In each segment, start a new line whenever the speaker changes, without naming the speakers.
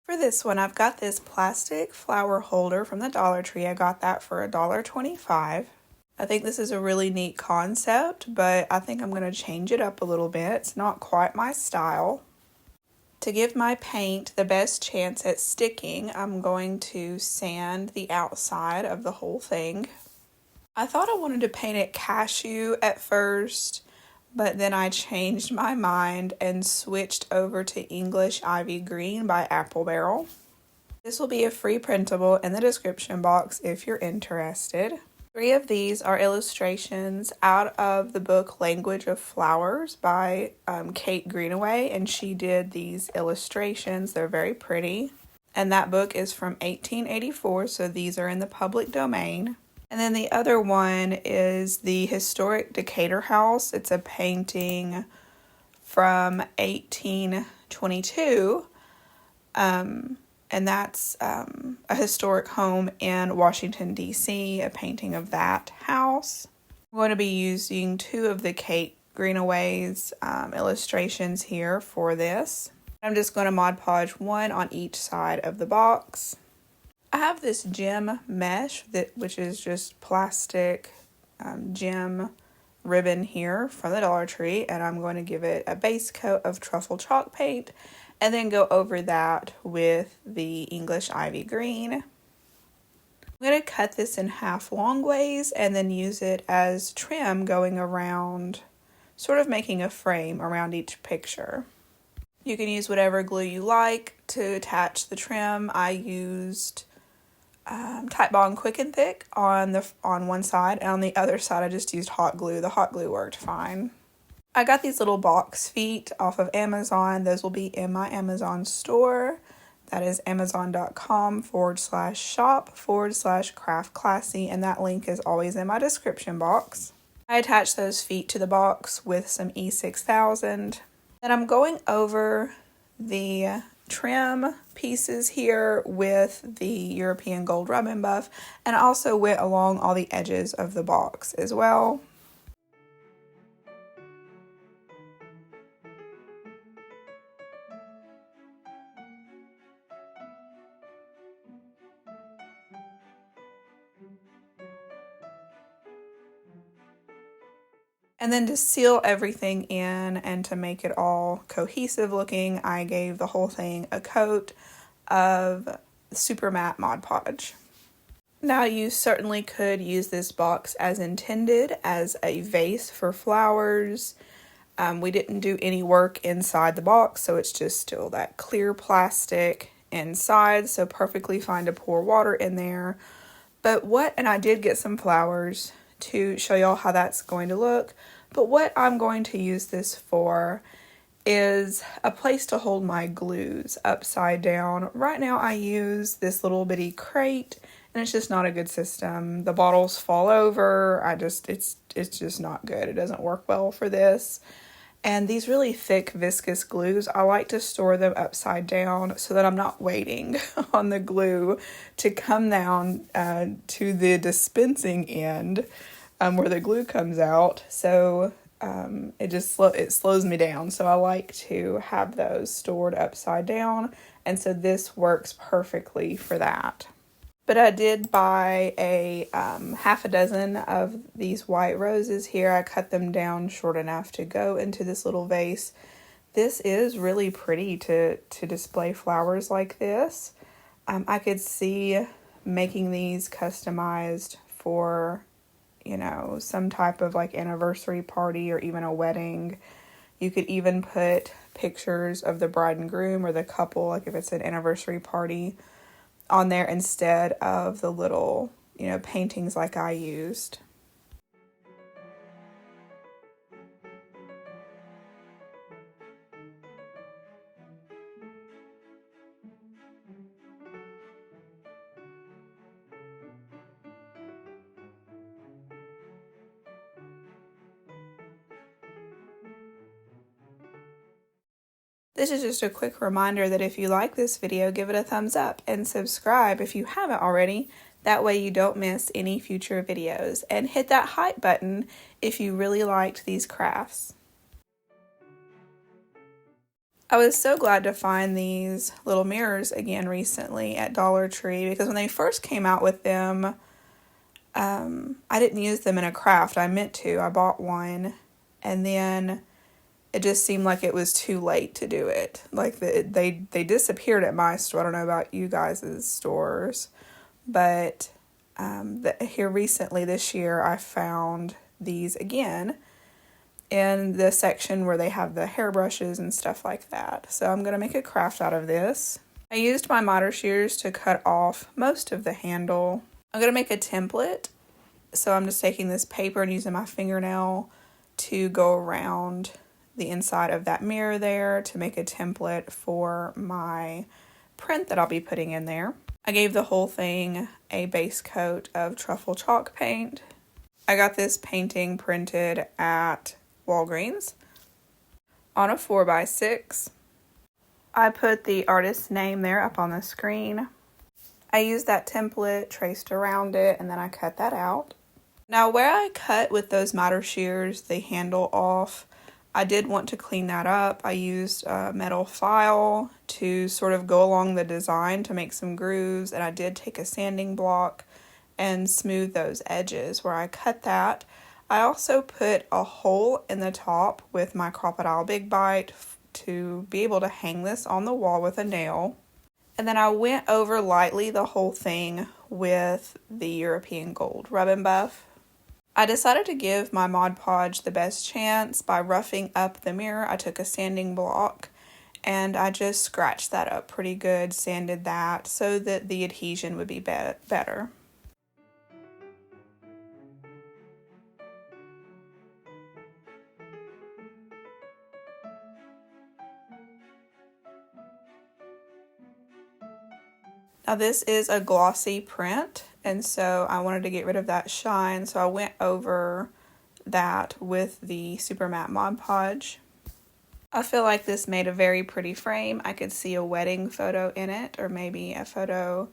For this one, I've got this plastic flower holder from the Dollar Tree. I got that for $1.25. I think this is a really neat concept, but I think I'm going to change it up a little bit. It's not quite my style. To give my paint the best chance at sticking, I'm going to sand the outside of the whole thing. I thought I wanted to paint it cashew at first, but then I changed my mind and switched over to English Ivy Green by Apple Barrel. This will be a free printable in the description box if you're interested. 3 of these are illustrations out of the book Language of Flowers by Kate Greenaway, and she did these illustrations. They're very pretty. And that book is from 1884, so these are in the public domain. And then the other one is the Historic Decatur House. It's a painting from 1822. And that's a historic home in Washington, D.C., a painting of that house. I'm going to be using 2 of the Kate Greenaway's illustrations here for this. I'm just going to Mod Podge 1 on each side of the box. I have this gem mesh, which is just plastic gem ribbon here from the Dollar Tree, and I'm going to give it a base coat of truffle chalk paint and then go over that with the English Ivy Green. I'm going to cut this in half long ways and then use it as trim going around, sort of making a frame around each picture. You can use whatever glue you like to attach the trim. I used Titebond Quick and Thick on one side, and on the other side I just used hot glue. The hot glue worked fine. I got these little box feet off of Amazon. Those will be in my Amazon store. That is amazon.com/shop/craftclassy, and that link is always in my description box. I attached those feet to the box with some E6000. Then I'm going over the trim pieces here with the European Gold Rub and Buff, and I also went along all the edges of the box as well. And then to seal everything in and to make it all cohesive looking, I gave the whole thing a coat of super matte Mod Podge. Now you certainly could use this box as intended as a vase for flowers. We didn't do any work inside the box, so it's just still that clear plastic inside, so perfectly fine to pour water in there. And I did get some flowers to show y'all how that's going to look. But what I'm going to use this for is a place to hold my glues upside down. Right now I use this little bitty crate, and it's just not a good system. The bottles fall over. It's just not good. It doesn't work well for this. And these really thick viscous glues, I like to store them upside down so that I'm not waiting on the glue to come down to the dispensing end where the glue comes out. So it slows me down. So I like to have those stored upside down. And so this works perfectly for that. But I did buy a half a dozen of these white roses here. I cut them down short enough to go into this little vase. This is really pretty to display flowers like this. I could see making these customized for, some type of like anniversary party or even a wedding. You could even put pictures of the bride and groom or the couple, like if it's an anniversary party, on there instead of the little, paintings like I used. This is just a quick reminder that if you like this video, give it a thumbs up and subscribe if you haven't already. That way you don't miss any future videos. And hit that hype button if you really liked these crafts. I was so glad to find these little mirrors again recently at Dollar Tree, because when they first came out with them, I didn't use them in a craft. I meant to. I bought one, and then it just seemed like it was too late to do it. Like they disappeared at my store. I don't know about you guys' stores, but here recently this year I found these again in the section where they have the hairbrushes and stuff like that. So I'm going to make a craft out of this. I used my miter shears to cut off most of the handle. I'm going to make a template. So I'm just taking this paper and using my fingernail to go around the inside of that mirror there to make a template for my print that I'll be putting in there. I gave the whole thing a base coat of truffle chalk paint. I got this painting printed at Walgreens on a 4x6. I put the artist's name there up on the screen. I used that template, traced around it, and then I cut that out. Now where I cut with those miter shears the handle off, I did want to clean that up. I used a metal file to sort of go along the design to make some grooves, and I did take a sanding block and smooth those edges where I cut that. I also put a hole in the top with my Crocodile Big Bite to be able to hang this on the wall with a nail. And then I went over lightly the whole thing with the European Gold Rub and Buff. I decided to give my Mod Podge the best chance by roughing up the mirror. I took a sanding block and I just scratched that up pretty good, sanded that so that the adhesion would be better. Now this is a glossy print, and so I wanted to get rid of that shine, so I went over that with the Super Matte Mod Podge. I feel like this made a very pretty frame. I could see a wedding photo in it, or maybe a photo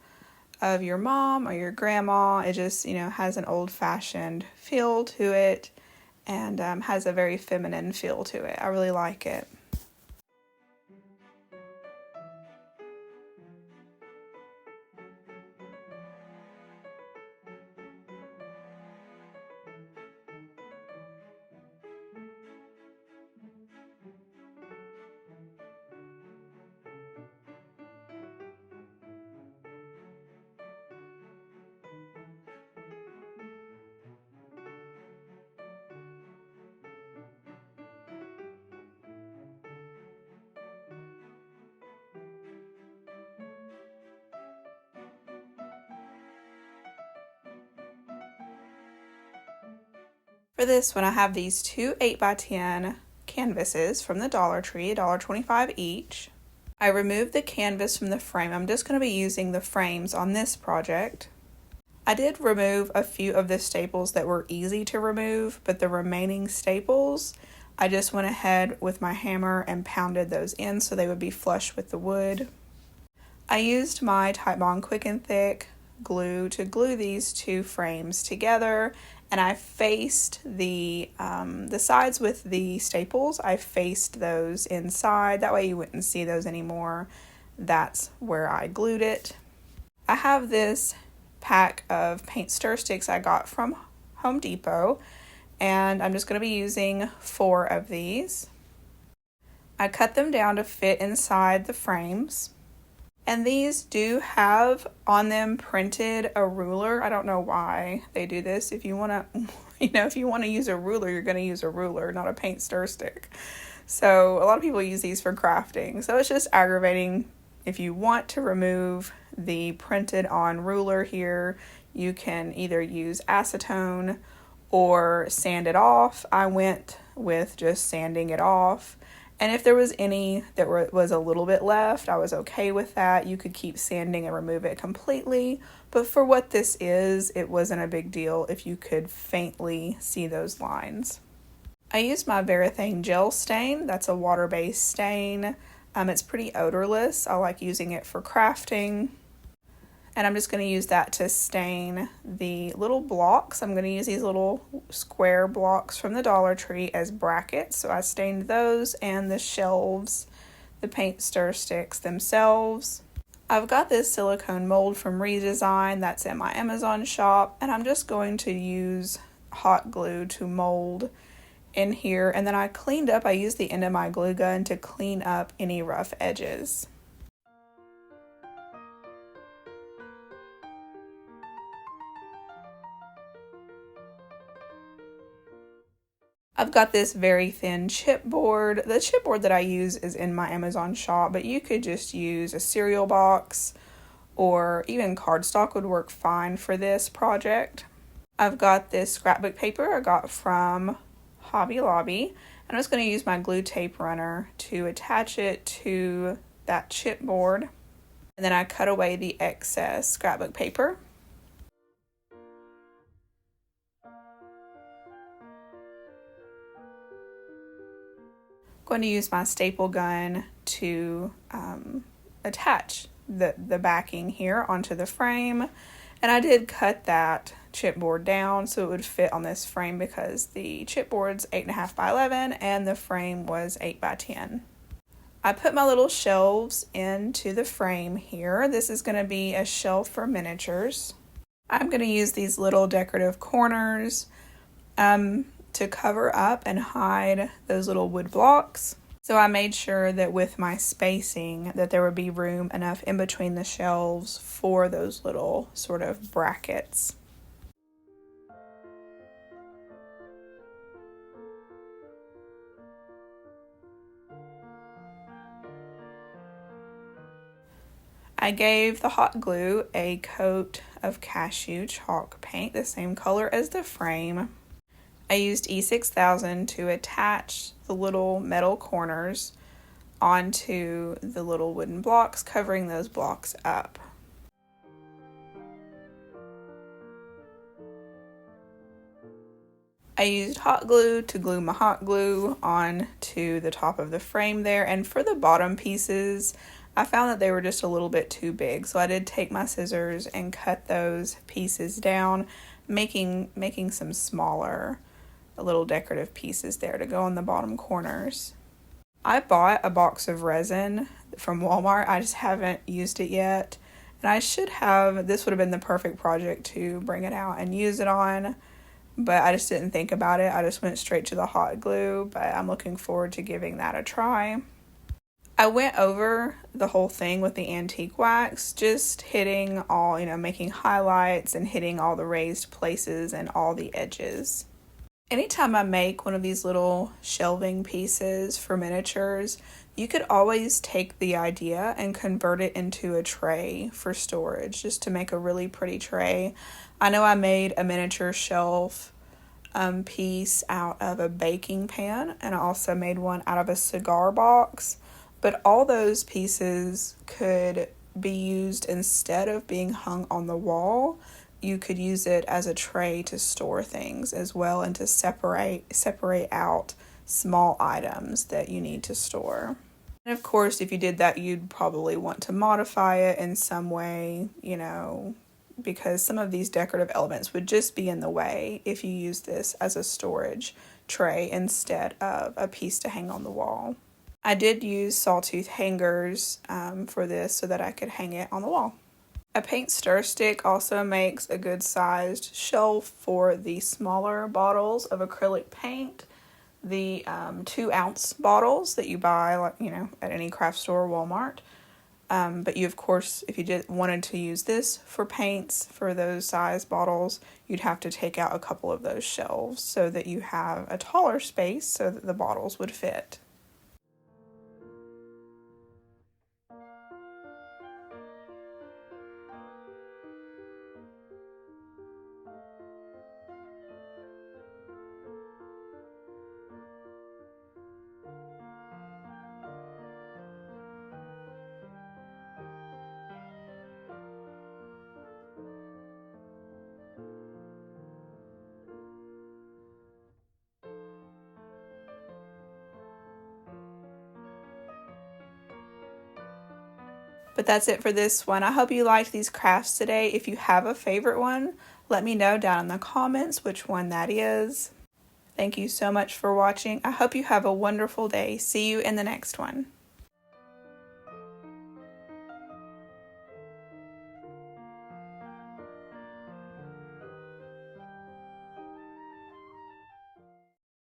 of your mom or your grandma. It just, has an old-fashioned feel to it, and has a very feminine feel to it. I really like it. For this one, I have these two 8x10 canvases from the Dollar Tree, $1.25 each. I removed the canvas from the frame. I'm just going to be using the frames on this project. I did remove a few of the staples that were easy to remove, but the remaining staples, I just went ahead with my hammer and pounded those in so they would be flush with the wood. I used my Titebond Quick and Thick glue to glue these two frames together, and I faced the sides with the staples. I faced those inside. That way you wouldn't see those anymore. That's where I glued it. I have this pack of paint stir sticks I got from Home Depot, and I'm just going to be using 4 of these. I cut them down to fit inside the frames. And these do have on them printed a ruler. I don't know why they do this. If you want to, if you want to use a ruler, you're going to use a ruler, not a paint stir stick. So a lot of people use these for crafting. So it's just aggravating. If you want to remove the printed on ruler here, you can either use acetone or sand it off. I went with just sanding it off. And if there was any that was a little bit left, I was okay with that. You could keep sanding and remove it completely. But for what this is, it wasn't a big deal if you could faintly see those lines. I used my Varathane gel stain. That's a water-based stain. It's pretty odorless. I like using it for crafting. And I'm just going to use that to stain the little blocks. I'm going to use these little square blocks from the Dollar Tree as brackets. So I stained those and the shelves the paint stir sticks themselves. I've got this silicone mold from Redesign that's in my Amazon shop, and I'm just going to use hot glue to mold in here, and then I used the end of my glue gun to clean up any rough edges. I've got this very thin chipboard. The chipboard that I use is in my Amazon shop, but you could just use a cereal box or even cardstock would work fine for this project. I've got this scrapbook paper I got from Hobby Lobby, and I'm just going to use my glue tape runner to attach it to that chipboard, and then I cut away the excess scrapbook paper. Going to use my staple gun to attach the backing here onto the frame, and I did cut that chipboard down so it would fit on this frame because the chipboard's 8.5 by 11 and the frame was 8 by 10. I put my little shelves into the frame here. This is going to be a shelf for miniatures. I'm going to use these little decorative corners to cover up and hide those little wood blocks. So I made sure that with my spacing that there would be room enough in between the shelves for those little sort of brackets. I gave the hot glue a coat of cashew chalk paint, the same color as the frame. I used E6000 to attach the little metal corners onto the little wooden blocks, covering those blocks up. I used hot glue to glue my hot glue onto the top of the frame there, and for the bottom pieces, I found that they were just a little bit too big, so I did take my scissors and cut those pieces down, making some smaller little decorative pieces there to go on the bottom corners. I bought a box of resin from Walmart. I just haven't used it yet, and I should have. This would have been the perfect project to bring it out and use it on, but I just didn't think about it. I just went straight to the hot glue, but I'm looking forward to giving that a try. I went over the whole thing with the antique wax, just hitting all, making highlights and hitting all the raised places and all the edges. Anytime I make one of these little shelving pieces for miniatures, you could always take the idea and convert it into a tray for storage, just to make a really pretty tray. I know I made a miniature shelf piece out of a baking pan, and I also made one out of a cigar box, but all those pieces could be used instead of being hung on the wall. You could use it as a tray to store things as well, and to separate out small items that you need to store. And of course, if you did that, you'd probably want to modify it in some way, because some of these decorative elements would just be in the way if you use this as a storage tray instead of a piece to hang on the wall. I did use sawtooth hangers for this so that I could hang it on the wall. A paint stir stick also makes a good sized shelf for the smaller bottles of acrylic paint. The 2-ounce bottles that you buy, at any craft store or Walmart. But you, of course, if you wanted to use this for paints for those size bottles, you'd have to take out a couple of those shelves so that you have a taller space so that the bottles would fit. But that's it for this one. I hope you liked these crafts today. If you have a favorite one, let me know down in the comments which one that is. Thank you so much for watching. I hope you have a wonderful day. See you in the next one.